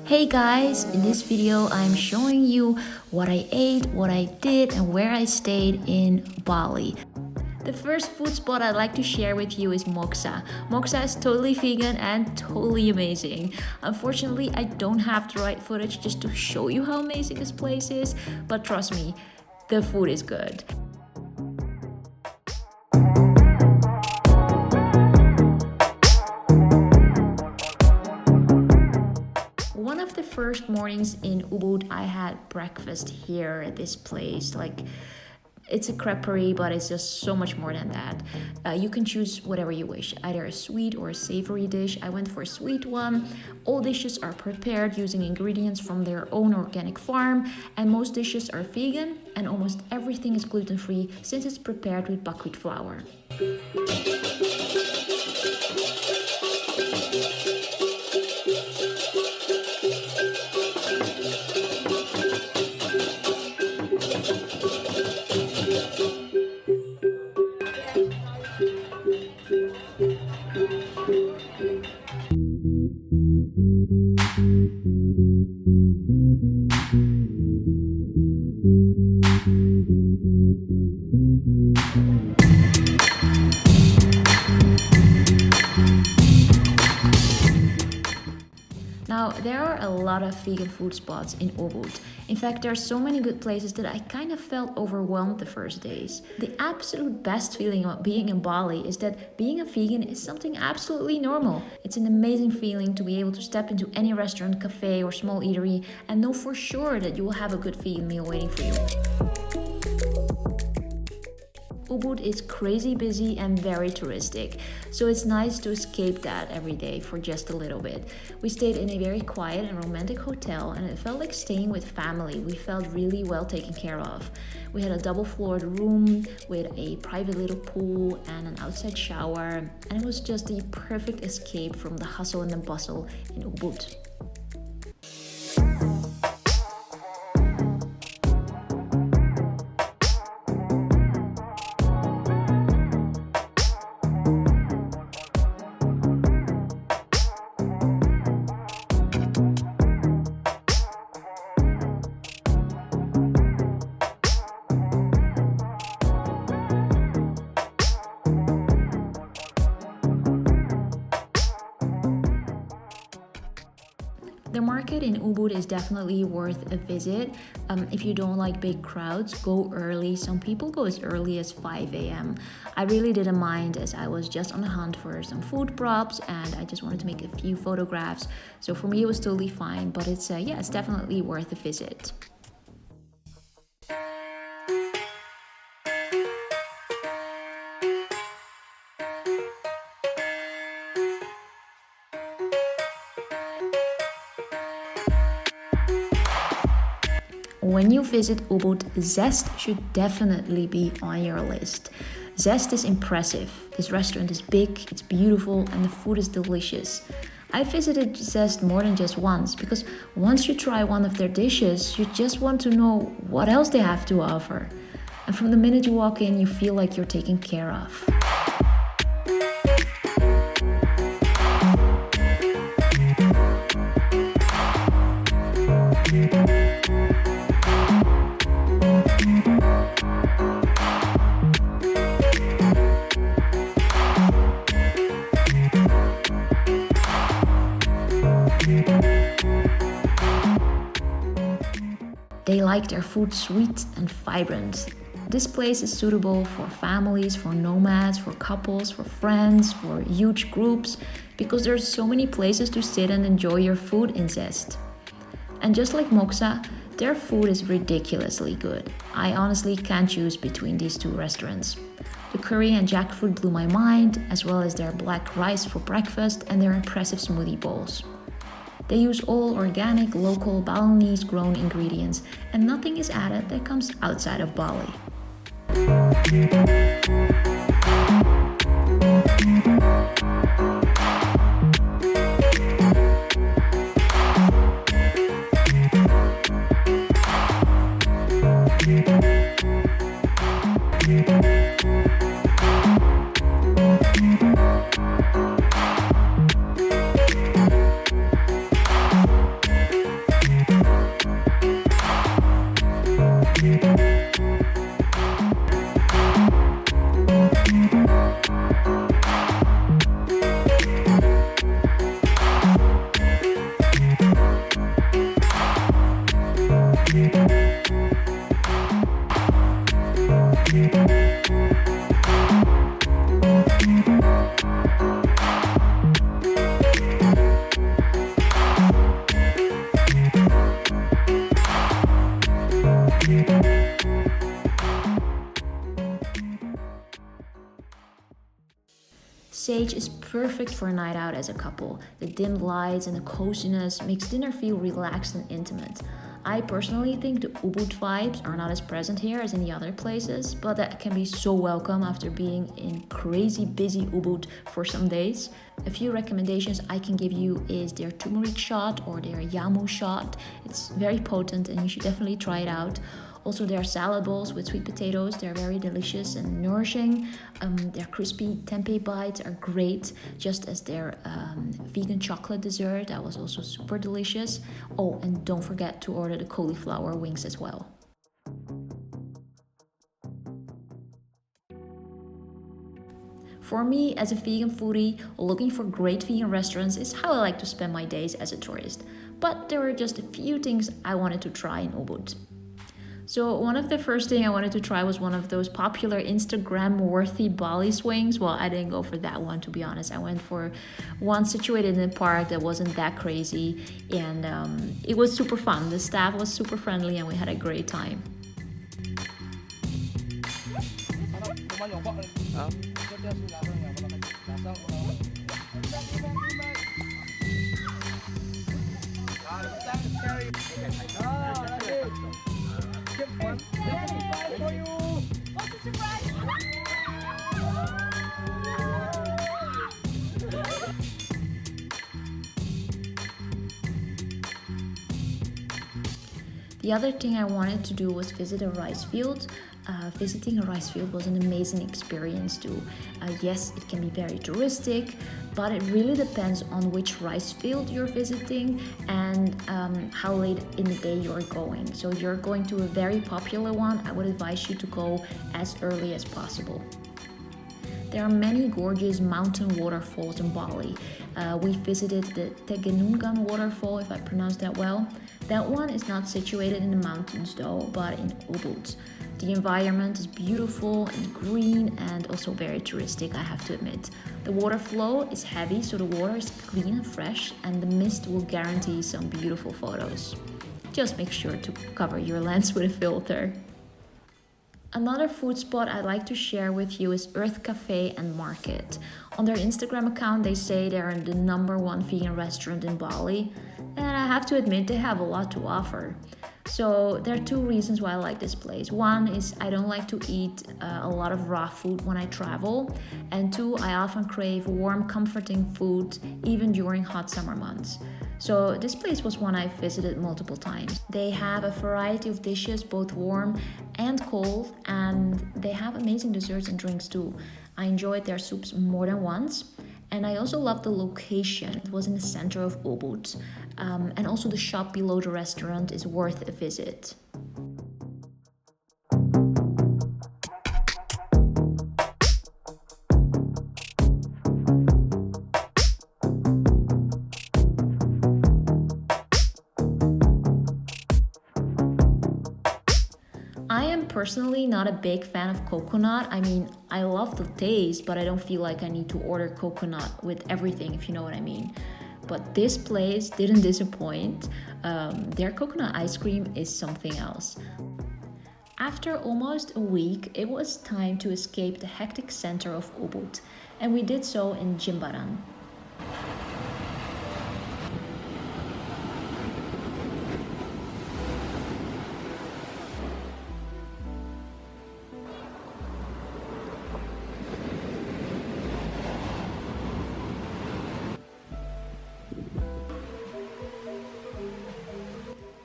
Hey guys, in this video I'm showing you what I ate, what I did and where I stayed in Bali. The first food spot I'd like to share with you is Moxa. Moxa is totally vegan and totally amazing. Unfortunately, I don't have the right footage just to show you how amazing this place is, but trust me, the food is good. One of the first mornings in Ubud, I had breakfast here at this place. It's a creperie, but it's just so much more than that. You can choose whatever you wish, either a sweet or a savory dish. I went for a sweet one. All dishes are prepared using ingredients from their own organic farm, and most dishes are vegan, and almost everything is gluten-free since it's prepared with buckwheat flour. Now, there are a lot of vegan food spots in Ubud. In fact, there are so many good places that I kind of felt overwhelmed the first days. The absolute best feeling about being in Bali is that being a vegan is something absolutely normal. It's an amazing feeling to be able to step into any restaurant, cafe or small eatery and know for sure that you will have a good vegan meal waiting for you. Ubud is crazy busy and very touristic, so it's nice to escape that every day for just a little bit. We stayed in a very quiet and romantic hotel and it felt like staying with family. We felt really well taken care of. We had a double-floored room with a private little pool and an outside shower, and it was just the perfect escape from the hustle and the bustle in Ubud. The market in Ubud is definitely worth a visit. If you don't like big crowds, go early. Some people go as early as 5 a.m. I really didn't mind as I was just on the hunt for some food props and I just wanted to make a few photographs. So for me it was totally fine, but it's definitely worth a visit. When you visit Ubud, Zest should definitely be on your list. Zest is impressive. This restaurant is big, it's beautiful, and the food is delicious. I visited Zest more than just once because once you try one of their dishes, you just want to know what else they have to offer. And from the minute you walk in, you feel like you're taken care of. They like their food sweet and vibrant. This place is suitable for families, for nomads, for couples, for friends, for huge groups, because there's so many places to sit and enjoy your food in Zest. And just like Moxa, their food is ridiculously good. I honestly can't choose between these two restaurants. The curry and jackfruit blew my mind, as well as their black rice for breakfast and their impressive smoothie bowls. They use all organic, local, Balinese-grown ingredients, and nothing is added that comes outside of Bali. stage is perfect for a night out as a couple. The dim lights and the coziness makes dinner feel relaxed and intimate. I personally think the Ubud vibes are not as present here as in the other places, but that can be so welcome after being in crazy busy Ubud for some days. A few recommendations I can give you is their turmeric shot or their yamu shot. It's very potent and you should definitely try it out. Also, their salad bowls with sweet potatoes, they're very delicious and nourishing. Their crispy tempeh bites are great, just as their vegan chocolate dessert, that was also super delicious. Oh, and don't forget to order the cauliflower wings as well. For me, as a vegan foodie, looking for great vegan restaurants is how I like to spend my days as a tourist. But there were just a few things I wanted to try in Ubud. So one of the first thing I wanted to try was one of those popular Instagram-worthy Bali swings. Well, I didn't go for that one, to be honest. I went for one situated in a park that wasn't that crazy, and it was super fun. The staff was super friendly, and we had a great time. The other thing I wanted to do was visit a rice field. Visiting a rice field was an amazing experience too. Yes, it can be very touristic, but it really depends on which rice field you're visiting and how late in the day you're going. So if you're going to a very popular one, I would advise you to go as early as possible. There are many gorgeous mountain waterfalls in Bali. We visited the Tegenungan waterfall, if I pronounced that well. That one is not situated in the mountains though, but in Ubud. The environment is beautiful and green and also very touristic, I have to admit. The water flow is heavy, so the water is clean and fresh, and the mist will guarantee some beautiful photos. Just make sure to cover your lens with a filter. Another food spot I'd like to share with you is Earth Cafe and Market. On their Instagram account, they say they're the #1 vegan restaurant in Bali, and I have to admit they have a lot to offer. So there are two reasons why I like this place. One is I don't like to eat a lot of raw food when I travel, and two, I often crave warm, comforting food even during hot summer months. So this place was one I visited multiple times. They have a variety of dishes, both warm and cold, and they have amazing desserts and drinks too. I enjoyed their soups more than once. And I also love the location. It was in the center of Ubud. And also the shop below the restaurant is worth a visit. I am personally not a big fan of coconut. I mean, I love the taste, but I don't feel like I need to order coconut with everything, if you know what I mean. But this place didn't disappoint. Their coconut ice cream is something else. After almost a week, it was time to escape the hectic center of Ubud, and we did so in Jimbaran.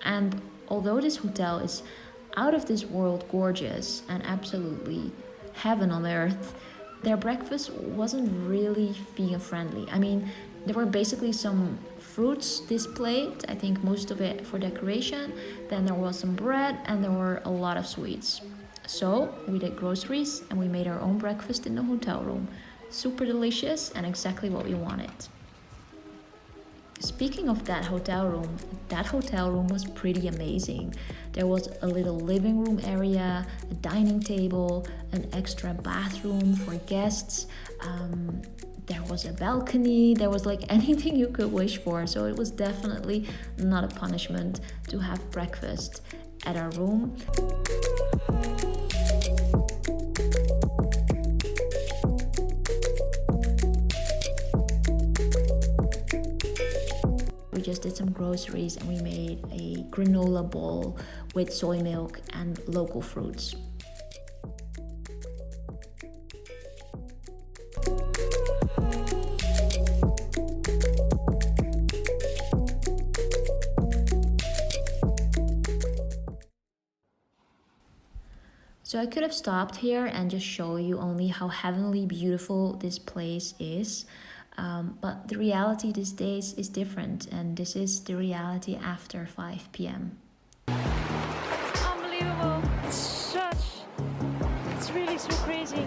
And although this hotel is out of this world gorgeous and absolutely heaven on earth, their breakfast wasn't really vegan friendly. I mean, there were basically some fruits displayed, I think most of it for decoration. Then there was some bread and there were a lot of sweets. So we did groceries and we made our own breakfast in the hotel room. Super delicious and exactly what we wanted. Speaking of that hotel room was pretty amazing. There was a little living room area, a dining table, an extra bathroom for guests. There was a balcony. There was like anything you could wish for. So it was definitely not a punishment to have breakfast at our room. We just did some groceries and we made a granola bowl with soy milk and local fruits. So I could have stopped here and just show you only how heavenly beautiful this place is. But the reality these days is different, and this is the reality after 5 p.m. Unbelievable. It's really so crazy.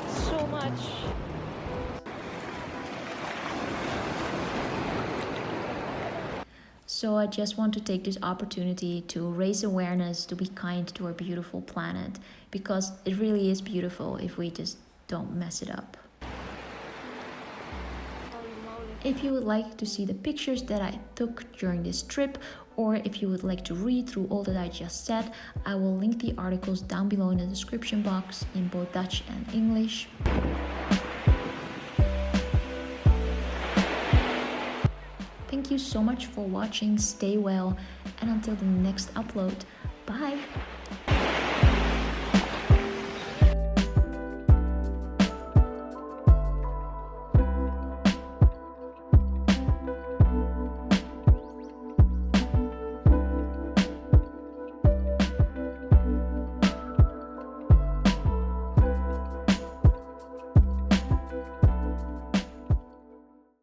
So much. So I just want to take this opportunity to raise awareness to be kind to our beautiful planet, because it really is beautiful if we just don't mess it up. If you would like to see the pictures that I took during this trip, or if you would like to read through all that I just said, I will link the articles down below in the description box in both Dutch and English. Thank you so much for watching, stay well, and until the next upload, bye!